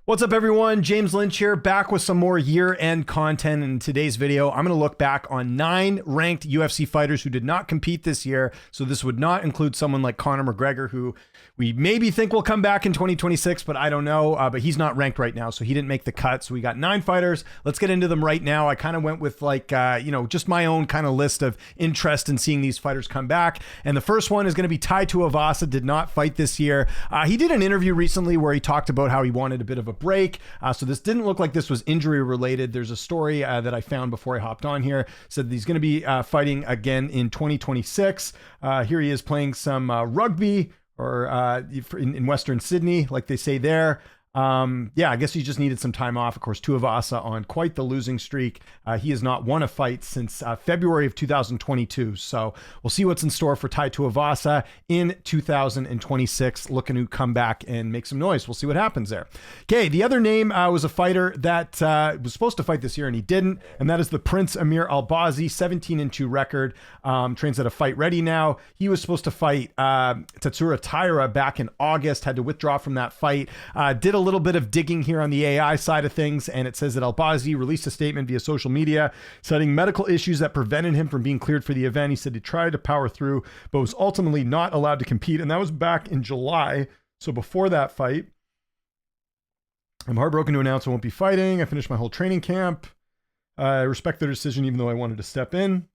What's up, everyone? James Lynch here, back with some more year-end content. In today's video, I'm going to look back on 9 ranked UFC fighters who did not compete this year. So this would not include someone like Conor McGregor, who we maybe think will come back in 2026, but I don't know. But he's not ranked right now, so he didn't make the cut. So we got 9 fighters. Let's get into them right now. I kind of went with just my own kind of list of interest in seeing these fighters come back. And the first one is going to be Tai Tuivasa. Did not fight this year. He did an interview recently where he talked about how he wanted a bit of a break. So this didn't look like this was injury related. There's a story that I found before I hopped on here. Said that he's going to be fighting again in 2026. Here he is playing some rugby or in Western Sydney, like they say there. I guess he just needed some time off. Of course, Tuivasa on quite the losing streak. He has not won a fight since February of 2022. So we'll see what's in store for Tai Tuivasa in 2026. Looking to come back and make some noise. We'll see what happens there. Okay, the other name was a fighter that was supposed to fight this year and he didn't, and that is the Prince Amir Albazi, 17-2 record. Trains at a Fight Ready now. He was supposed to fight Tatsuro Taira back in August, had to withdraw from that fight. Did a little bit of digging here on the AI side of things, and it says that Albazi released a statement via social media citing medical issues that prevented him from being cleared for the event. He said he tried to power through, but was ultimately not allowed to compete, and that was back in July. So before that fight, I'm heartbroken to announce I won't be fighting. I finished my whole training camp. I respect their decision, even though I wanted to step in.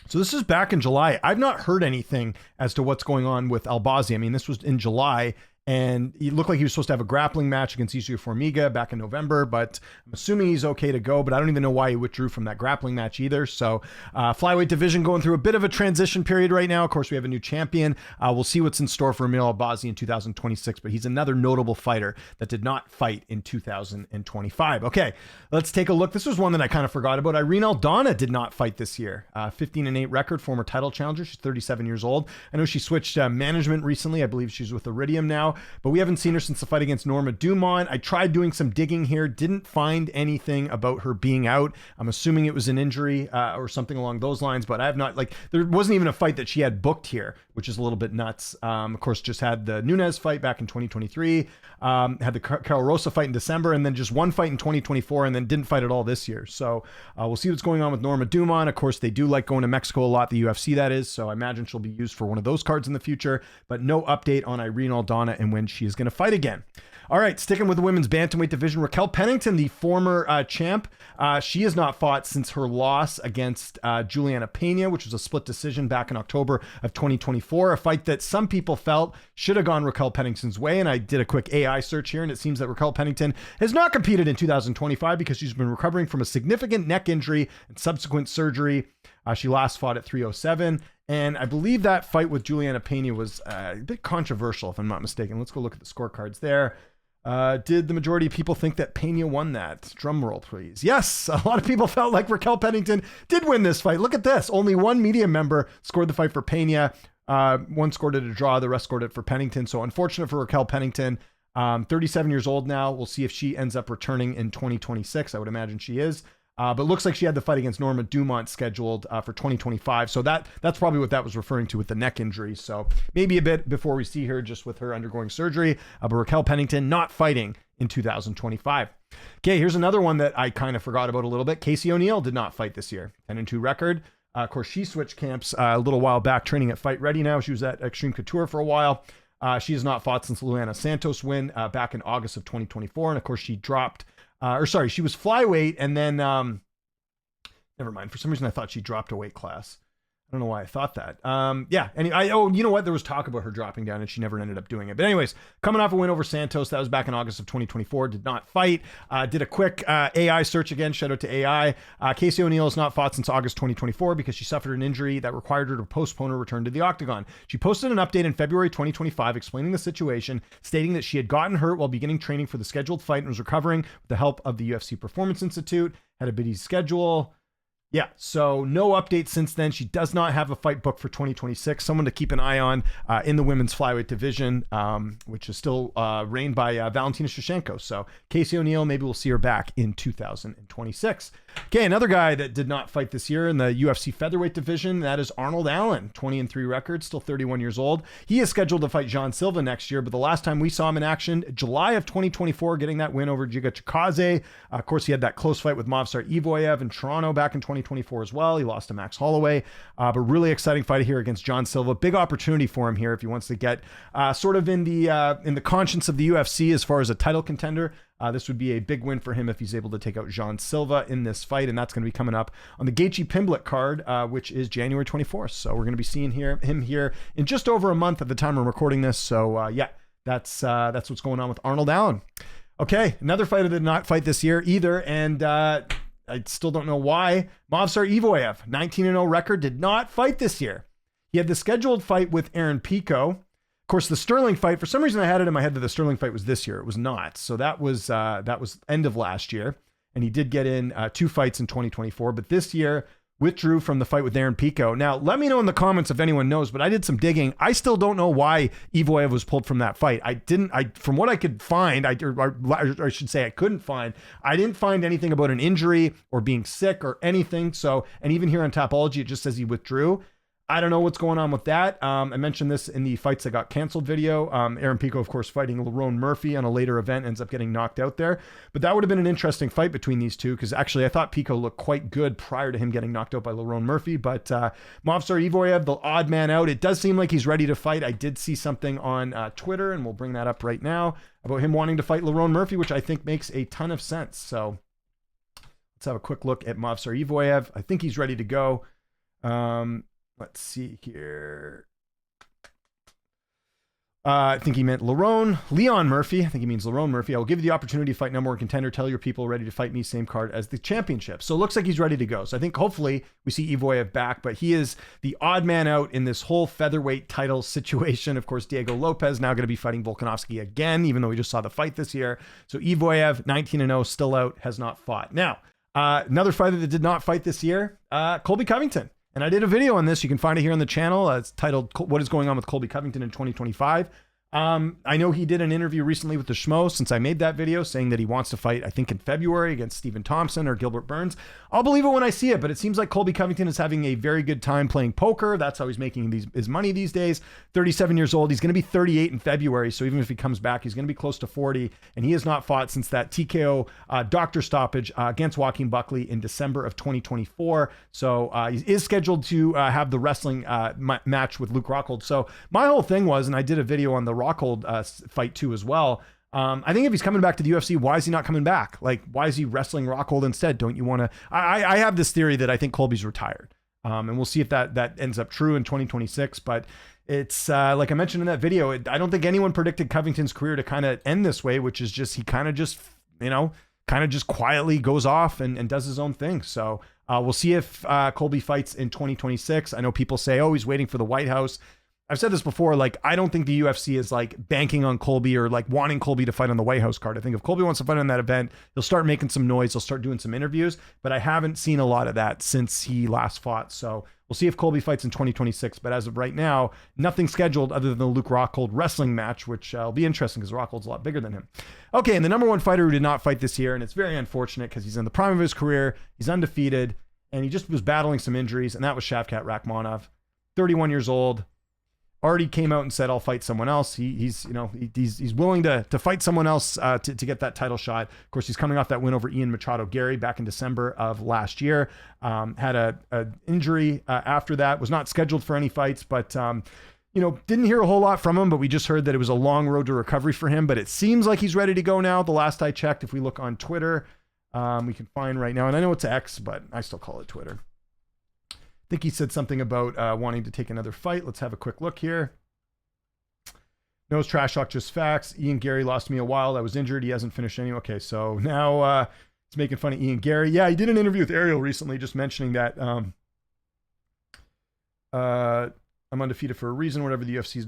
So this is back in July. I've not heard anything as to what's going on with Albazi. I mean, this was in July, and he looked like he was supposed to have a grappling match against Isu Formiga back in November, but I'm assuming he's okay to go, but I don't even know why he withdrew from that grappling match either. So flyweight division going through a bit of a transition period right now. Of course, we have a new champion. We'll see what's in store for Amir Albazi in 2026, but he's another notable fighter that did not fight in 2025. Okay, let's take a look. This was one that I kind of forgot about. Irene Aldana did not fight this year. 15-8 record, former title challenger. She's 37 years old. I know she switched management recently. I believe she's with Iridium now, but we haven't seen her since the fight against Norma Dumont. I tried doing some digging here, didn't find anything about her being out. I'm assuming it was an injury or something along those lines, but I have not, there wasn't even a fight that she had booked here, which is a little bit nuts. Of course, just had the Nunes fight back in 2023, had the Carol Rosa fight in December, and then just one fight in 2024, and then didn't fight at all this year. So we'll see what's going on with Norma Dumont. Of course, they do like going to Mexico a lot, the UFC that is, so I imagine she'll be used for one of those cards in the future, but no update on Irene Aldana and when she is going to fight again. All right, sticking with the women's bantamweight division, Raquel Pennington, the former champ, she has not fought since her loss against Juliana Pena, which was a split decision back in October of 2024, a fight that some people felt should have gone Raquel Pennington's way. And I did a quick AI search here, and it seems that Raquel Pennington has not competed in 2025 because she's been recovering from a significant neck injury and subsequent surgery. She last fought at 307. And I believe that fight with Juliana Pena was a bit controversial, if I'm not mistaken. Let's go look at the scorecards there. Did the majority of people think that Pena won that? Drum roll, please. Yes, a lot of people felt like Raquel Pennington did win this fight. Look at this. Only one media member scored the fight for Pena. One scored it a draw. The rest scored it for Pennington. So unfortunate for Raquel Pennington. 37 years old now. We'll see if she ends up returning in 2026. I would imagine she is. But looks like she had the fight against Norma Dumont scheduled for 2025. So that's probably what that was referring to with the neck injury. So maybe a bit before we see her, just with her undergoing surgery. But Raquel Pennington not fighting in 2025. Okay, here's another one that I kind of forgot about a little bit. Casey O'Neill did not fight this year. 10-2 record. Of course, she switched camps a little while back, training at Fight Ready now. She was at Extreme Couture for a while. She has not fought since the Luana Santos win back in August of 2024. And of course, she dropped... she was flyweight, and then, never mind. For some reason, I thought she dropped a weight class. I don't know why I thought that. And you know what? There was talk about her dropping down, and she never ended up doing it. But anyways, coming off a win over Santos, that was back in August of 2024. Did not fight. Did a quick AI search again. Shout out to AI. Casey O'Neill has not fought since August 2024 because she suffered an injury that required her to postpone her return to the octagon. She posted an update in February 2025 explaining the situation, stating that she had gotten hurt while beginning training for the scheduled fight and was recovering with the help of the UFC Performance Institute. Had a busy schedule. Yeah, so no updates since then. She does not have a fight booked for 2026. Someone to keep an eye on in the women's flyweight division, which is still reigned by Valentina Shevchenko. So Casey O'Neill, maybe we'll see her back in 2026. Okay, another guy that did not fight this year in the UFC featherweight division, that is Arnold Allen, 20-3 record, still 31 years old. He is scheduled to fight Jean Silva next year, but the last time we saw him in action, July of 2024, getting that win over Giga Chikadze. Of course, he had that close fight with Movsar Evloev in Toronto back in 2024 as well. He lost to Max Holloway, but really exciting fight here against John Silva. Big opportunity for him here if he wants to get sort of in the conscience of the UFC as far as a title contender. This would be a big win for him if he's able to take out Jean Silva in this fight, and that's going to be coming up on the Gaethje Pimblett card, which is January 24th. So we're going to be seeing him here in just over a month at the time we're recording this. So yeah, that's what's going on with Arnold Allen. Okay, another fighter that did not fight this year either, and I still don't know why. Movsar Evloev, 19-0 record, did not fight this year. He had the scheduled fight with Aaron Pico. Of course, the Sterling fight, for some reason I had it in my head that the Sterling fight was this year. It was not. So that was end of last year. And he did get in 2 fights in 2024. But this year, withdrew from the fight with Aaron Pico. Now, let me know in the comments if anyone knows, but I did some digging. I still don't know why Evloev was pulled from that fight. From what I could find, I should say I couldn't find, I didn't find anything about an injury or being sick or anything. So, and even here on Tapology, it just says he withdrew. I don't know what's going on with that. I mentioned this in the fights that got canceled video. Aaron Pico, of course, fighting Lerone Murphy on a later event, ends up getting knocked out there. But that would have been an interesting fight between these two, because actually I thought Pico looked quite good prior to him getting knocked out by Lerone Murphy. But Movsar Evloev, the odd man out, it does seem like he's ready to fight. I did see something on Twitter, and we'll bring that up right now, about him wanting to fight Lerone Murphy, which I think makes a ton of sense. So let's have a quick look at Movsar Evloev. I think he's ready to go. Let's see here. I think he meant Leon Murphy. I think he means Lerone Murphy. I will give you the opportunity to fight number 1 contender. Tell your people ready to fight me. Same card as the championship. So it looks like he's ready to go. So I think hopefully we see Evloev back, but he is the odd man out in this whole featherweight title situation. Of course, Diego Lopez now going to be fighting Volkanovski again, even though we just saw the fight this year. So Evloev, 19-0, still out, has not fought. Now, another fighter that did not fight this year, Colby Covington. And I did a video on this. You can find it here on the channel. It's titled, What is Going On with Colby Covington in 2025? I know he did an interview recently with the Schmo since I made that video, saying that he wants to fight, I think in February, against Stephen Thompson or Gilbert Burns. I'll believe it when I see it, but it seems like Colby Covington is having a very good time playing poker. That's how he's making his money these days. 37 years old. He's going to be 38 in February. So even if he comes back, he's going to be close to 40. And he has not fought since that TKO doctor stoppage against Joaquin Buckley in December of 2024. So he is scheduled to have the wrestling match with Luke Rockhold. So my whole thing was, and I did a video on the Rockhold fight too as well. I think if he's coming back to the UFC, why is he not coming back? Like, why is he wrestling Rockhold instead? Don't you want to? I have this theory that I think Colby's retired, and we'll see if that ends up true in 2026. But it's like I mentioned in that video, I don't think anyone predicted Covington's career to kind of end this way, which is just he kind of just quietly goes off and does his own thing. So we'll see if Colby fights in 2026. I know people say, oh, he's waiting for the White House. I've said this before, like, I don't think the UFC is like banking on Colby or like wanting Colby to fight on the White House card. I think if Colby wants to fight on that event, he'll start making some noise. He'll start doing some interviews, but I haven't seen a lot of that since he last fought. So we'll see if Colby fights in 2026. But as of right now, nothing scheduled other than the Luke Rockhold wrestling match, which will be interesting because Rockhold's a lot bigger than him. Okay, and the number 1 fighter who did not fight this year, and it's very unfortunate because he's in the prime of his career, he's undefeated, and he just was battling some injuries, and that was Shavkat Rakhmonov, 31 years old. Already came out and said, I'll fight someone else. He's willing to fight someone else to get that title shot. Of course, he's coming off that win over Ian Machado Gary back in December of last year. Had a injury after that, was not scheduled for any fights, but didn't hear a whole lot from him, but we just heard that it was a long road to recovery for him, but it seems like he's ready to go now. The last I checked, if we look on Twitter, we can find right now, and I know it's X, but I still call it Twitter. I think he said something about wanting to take another fight. Let's have a quick look here. No, it's trash talk, just facts. Ian Gary lost me a while. I was injured. He hasn't finished any. Okay, so now it's making fun of Ian Gary. Yeah, he did an interview with Ariel recently, just mentioning that I'm undefeated for a reason, whatever the UFC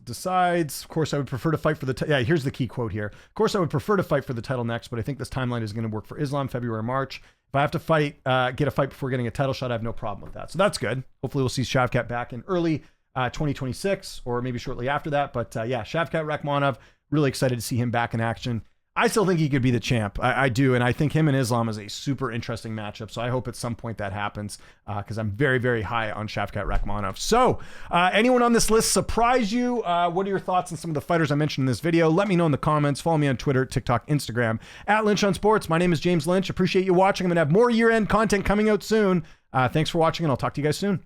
decides. Of course, I would prefer to fight for the yeah, here's the key quote here. Of course, I would prefer to fight for the title next, but I think this timeline is going to work for Islam, February, March. If I have to fight, get a fight before getting a title shot, I have no problem with that. So that's good. Hopefully we'll see Shavkat back in early 2026 or maybe shortly after that. But yeah, Shavkat Rakhmonov, really excited to see him back in action. I still think he could be the champ. I do. And I think him and Islam is a super interesting matchup. So I hope at some point that happens because I'm very, very high on Shavkat Rakhmonov. So anyone on this list surprise you? What are your thoughts on some of the fighters I mentioned in this video? Let me know in the comments. Follow me on Twitter, TikTok, Instagram, at Lynch on Sports. My name is James Lynch. Appreciate you watching. I'm going to have more year-end content coming out soon. Thanks for watching, and I'll talk to you guys soon.